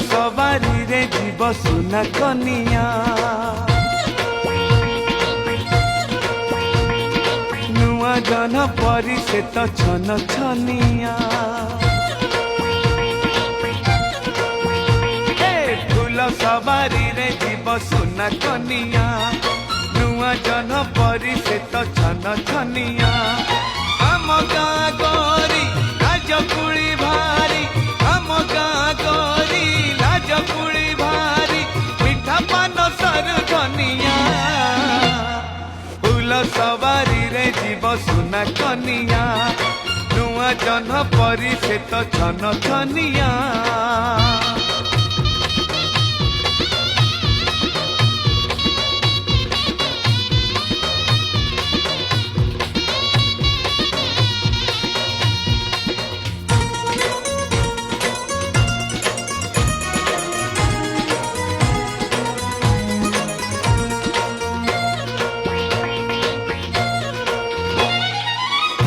सवारी रे जीव सुना कनिया नुआ जन परी से तो छन छनिया फूल सवारी रे जीव सुना कनिया नुआ जन परी से तो छन छनिया आम गाँ गोरी राजकुड़ी भारी आम गाँ गोरी राजकुड़ी भारी मिठा पान सर धनिया फूल सवारी रे जीव सुना कनिया नुआ जन परी से तो छन छनिया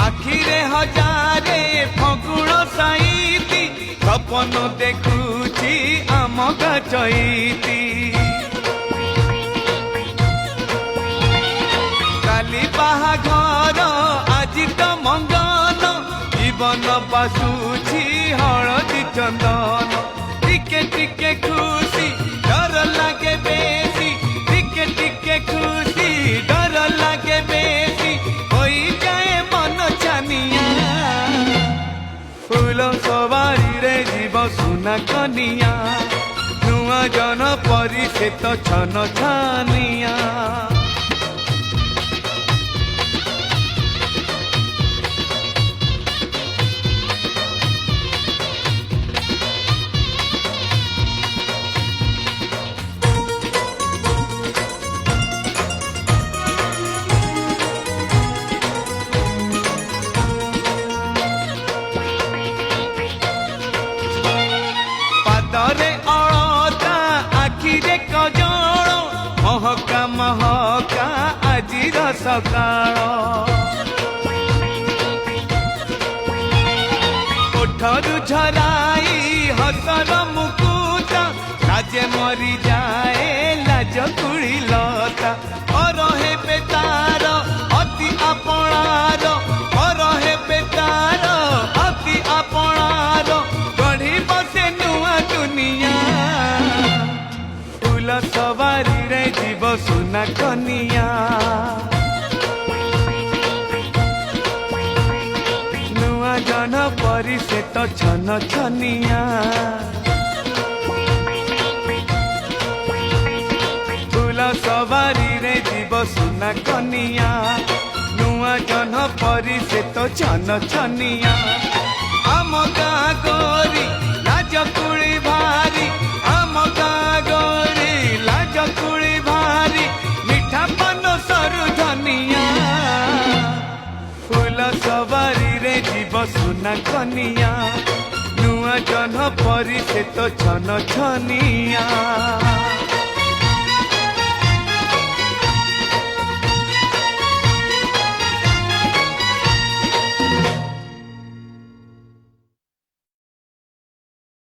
आखिरे हजारे फगुण साईती सपन देखुची आम गचईती काली बाहाघर आज तो मंगन जीवन बासुची हलदी चंदन टिके टिके खुशी डर लागे बेसी टिके टिके खुशी डर लागे बेसी होई जाए मन छानिया फूल सवारी रे जीव सुना कनिया नुआ जन परी से तो छन छानिया पादरे अलता आखिरे कजल महका महका आजिर सकाळ ओठरू झराई हसर मुकुट लाजे मरी जाए लाज कुड़ी लता अरहे बेतार अति आपणार अरहे बेतार अति आपणार गढ़ी बसे नुआ दुनिया फूल सवारी रे जीव सुना कनिया नुआ जन परी से तो छन छनिया फूल सवारी रे जीव सुना कनिया नुआ जन परी से तो छन छनिया आम गाँ गोरी लाजकुड़ी भारी आम गाँ गोरी लाजकुड़ी भारी मिठा पान सर धनिया फूल सवारी रे जीव सुना कनिया नुआ जन परी से तो छन छनिया।